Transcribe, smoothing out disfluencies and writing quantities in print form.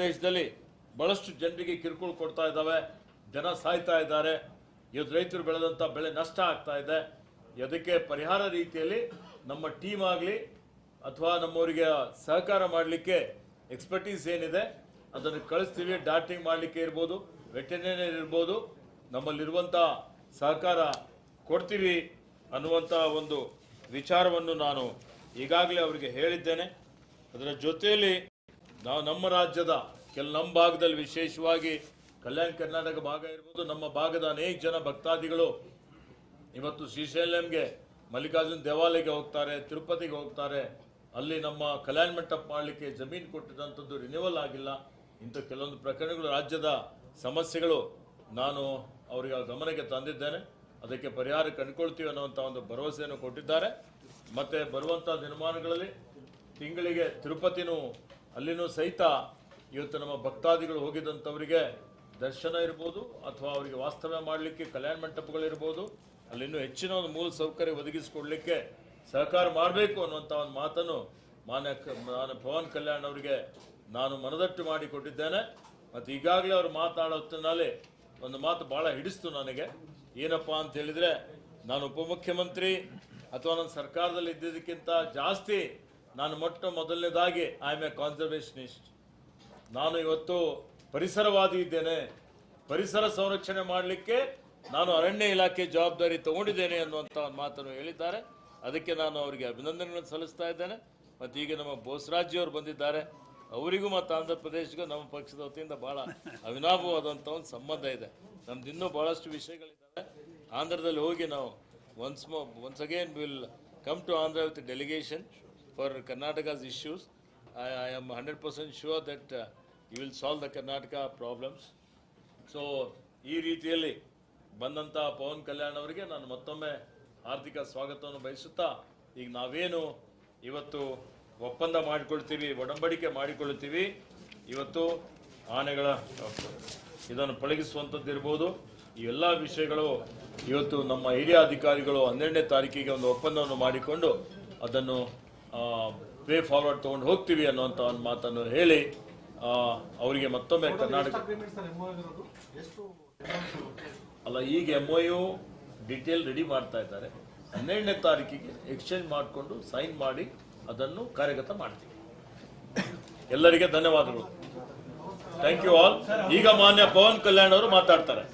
ಪ್ರದೇಶದಲ್ಲಿ ಬಹಳಷ್ಟು ಜನರಿಗೆ ಕಿರುಕುಳ ಕೊಡ್ತಾ ಇದ್ದಾವೆ, ಜನ ಸಾಯ್ತಾ ಇದ್ದಾರೆ, ಇವತ್ತು ರೈತರು ಬೆಳೆದಂಥ ಬೆಳೆ ನಷ್ಟ ಆಗ್ತಾ ಇದೆ. ಅದಕ್ಕೆ ಪರಿಹಾರ ರೀತಿಯಲ್ಲಿ ನಮ್ಮ ಟೀಮ್ ಆಗಲಿ ಅಥವಾ ನಮ್ಮವರಿಗೆ ಸಹಕಾರ ಮಾಡಲಿಕ್ಕೆ ಎಕ್ಸ್ಪರ್ಟೀಸ್ ಏನಿದೆ ಅದನ್ನು ಕಳಿಸ್ತೀವಿ. ಡಾಟಿಂಗ್ ಮಾಡಲಿಕ್ಕೆ ಇರ್ಬೋದು, ವೆಟರ್ನರಿ ಇರ್ಬೋದು, ನಮ್ಮಲ್ಲಿರುವಂಥ ಸಹಕಾರ ಕೊಡ್ತೀವಿ ಅನ್ನುವಂಥ ಒಂದು ವಿಚಾರವನ್ನು ನಾನು ಈಗಾಗಲೇ ಅವರಿಗೆ ಹೇಳಿದ್ದೇನೆ. ಅದರ ಜೊತೆಯಲ್ಲಿ ನಾವು ನಮ್ಮ ರಾಜ್ಯದ ನಮ್ಮ ಭಾಗದಲ್ಲಿ ವಿಶೇಷವಾಗಿ ಕಲ್ಯಾಣ ಕರ್ನಾಟಕ ಭಾಗ ಇರ್ಬೋದು, ನಮ್ಮ ಭಾಗದ ಅನೇಕ ಜನ ಭಕ್ತಾದಿಗಳು ಇವತ್ತು ಶ್ರೀಶೈಲಂಗೆ ಮಲ್ಲಿಕಾರ್ಜುನ ದೇವಾಲಯಕ್ಕೆ ಹೋಗ್ತಾರೆ, ತಿರುಪತಿಗೆ ಹೋಗ್ತಾರೆ. ಅಲ್ಲಿ ನಮ್ಮ ಕಲ್ಯಾಣ ಮಂಟಪ ಮಾಡಲಿಕ್ಕೆ ಜಮೀನು ಕೊಟ್ಟಿದ್ದಂಥದ್ದು ರಿನ್ಯೂವಲ್ ಆಗಿಲ್ಲ. ಇಂಥ ಕೆಲವೊಂದು ಪ್ರಕರಣಗಳು, ರಾಜ್ಯದ ಸಮಸ್ಯೆಗಳು ನಾನು ಅವರಿಗೆ ಗಮನಕ್ಕೆ ತಂದಿದ್ದೇನೆ. ಅದಕ್ಕೆ ಪರಿಹಾರ ಕಂಡುಕೊಳ್ತೀವಿ ಅನ್ನುವಂಥ ಒಂದು ಭರವಸೆಯನ್ನು ಕೊಟ್ಟಿದ್ದಾರೆ. ಮತ್ತು ಬರುವಂಥ ದಿನಮಾನಗಳಲ್ಲಿ ತಿಂಗಳಿಗೆ ತಿರುಪತಿನೂ ಅಲ್ಲಿನೂ ಸಹಿತ ಇವತ್ತು ನಮ್ಮ ಭಕ್ತಾದಿಗಳು ಹೋಗಿದ್ದಂಥವರಿಗೆ ದರ್ಶನ ಇರ್ಬೋದು ಅಥವಾ ಅವರಿಗೆ ವಾಸ್ತವ್ಯ ಮಾಡಲಿಕ್ಕೆ ಕಲ್ಯಾಣ ಮಂಟಪಗಳಿರ್ಬೋದು, ಅಲ್ಲಿನ್ನೂ ಹೆಚ್ಚಿನ ಒಂದು ಮೂಲ ಸೌಕರ್ಯ ಒದಗಿಸಿಕೊಡ್ಲಿಕ್ಕೆ ಸಹಕಾರ ಮಾಡಬೇಕು ಅನ್ನುವಂಥ ಒಂದು ಮಾತನ್ನು ನಾನು ಪವನ್ ಕಲ್ಯಾಣ್ ಅವರಿಗೆ ನಾನು ಮನದಟ್ಟು ಮಾಡಿ ಕೊಟ್ಟಿದ್ದೇನೆ. ಮತ್ತು ಈಗಾಗಲೇ ಅವರು ಮಾತಾಡೋ ಹೊತ್ತಿನಲ್ಲಿ ಒಂದು ಮಾತು ಭಾಳ ಹಿಡಿಸ್ತು ನನಗೆ. ಏನಪ್ಪ ಅಂತ ಹೇಳಿದರೆ, ನಾನು ಉಪಮುಖ್ಯಮಂತ್ರಿ ಅಥವಾ ನನ್ನ ಸರ್ಕಾರದಲ್ಲಿ ಇದ್ದಿದ್ದಕ್ಕಿಂತ ಜಾಸ್ತಿ ನಾನು ಮೊದಲನೇದಾಗಿ ಐ ಆಮ್ ಎ ಕಾನ್ಸರ್ವೇಷನಿಸ್ಟ್. ನಾನು ಇವತ್ತು ಪರಿಸರವಾದಿ ಇದ್ದೇನೆ. ಪರಿಸರ ಸಂರಕ್ಷಣೆ ಮಾಡಲಿಕ್ಕೆ ನಾನು ಅರಣ್ಯ ಇಲಾಖೆ ಜವಾಬ್ದಾರಿ ತಗೊಂಡಿದ್ದೇನೆ ಅನ್ನುವಂಥ ಒಂದು ಮಾತನ್ನು ಹೇಳಿದ್ದಾರೆ. ಅದಕ್ಕೆ ನಾನು ಅವರಿಗೆ ಅಭಿನಂದನೆಗಳನ್ನು ಸಲ್ಲಿಸ್ತಾ ಇದ್ದೇನೆ. ಮತ್ತು ಈಗ ನಮ್ಮ ಬೋಸರಾಜಿಯವರು ಬಂದಿದ್ದಾರೆ, ಅವರಿಗೂ ಮತ್ತು ಆಂಧ್ರ ಪ್ರದೇಶಗೂ ನಮ್ಮ ಪಕ್ಷದ ವತಿಯಿಂದ ಭಾಳ ಅವಿನಾಭವಾದಂಥ ಒಂದು ಸಂಬಂಧ ಇದೆ. ನಮ್ದು ಇನ್ನೂ ಭಾಳಷ್ಟು ವಿಷಯಗಳಿದ್ದಾವೆ. ಆಂಧ್ರದಲ್ಲಿ ಹೋಗಿ ನಾವು once again will come to Andhra with a delegation for Karnataka's issues. I am 100% sure that you will solve the Karnataka problems. So ಈ ರೀತಿಯಲ್ಲಿ ಬಂದಂಥ ಪವನ್ ಕಲ್ಯಾಣ್ ಅವರಿಗೆ ನಾನು ಮತ್ತೊಮ್ಮೆ ಆರ್ಥಿಕ ಸ್ವಾಗತವನ್ನು ಬಯಸುತ್ತಾ, ಈಗ ನಾವೇನು ಇವತ್ತು ಒಪ್ಪಂದ ಮಾಡಿಕೊಳ್ತೀವಿ, ಒಡಂಬಡಿಕೆ ಮಾಡಿಕೊಳ್ತೀವಿ, ಇವತ್ತು ಆನೆಗಳ ಇದನ್ನು ಪಳಗಿಸುವಂಥದ್ದು ಇರ್ಬೋದು, ಈ ಎಲ್ಲ ವಿಷಯಗಳು ಇವತ್ತು ನಮ್ಮ ಹಿರಿಯ ಅಧಿಕಾರಿಗಳು 12ನೇ ತಾರೀಕಿಗೆ ಒಂದು ಒಪ್ಪಂದವನ್ನು ಮಾಡಿಕೊಂಡು ಅದನ್ನು ವೇ ಫಾರ್ವರ್ಡ್ ತೊಗೊಂಡು ಹೋಗ್ತೀವಿ ಅನ್ನುವಂಥ ಒಂದು ಮಾತನ್ನು ಹೇಳಿ ಅವರಿಗೆ ಮತ್ತೊಮ್ಮೆ ಕರ್ನಾಟಕ ಅಲ್ಲ, ಈಗ MOU ಡೀಟೇಲ್ ರೆಡಿ ಮಾಡ್ತಾ ಇದ್ದಾರೆ. 12ನೇ ತಾರೀಕಿಗೆ ಎಕ್ಸ್ಚೇಂಜ್ ಮಾಡಿಕೊಂಡು ಸೈನ್ ಮಾಡಿ ಅದನ್ನು ಕಾರ್ಯಗತ ಮಾಡ್ತೀವಿ. ಎಲ್ಲರಿಗೆ ಧನ್ಯವಾದಗಳು. Thank you all. ಈಗ ಮಾನ್ಯ ಪವನ್ ಕಲ್ಯಾಣ್ ಅವರು ಮಾತಾಡ್ತಾರೆ.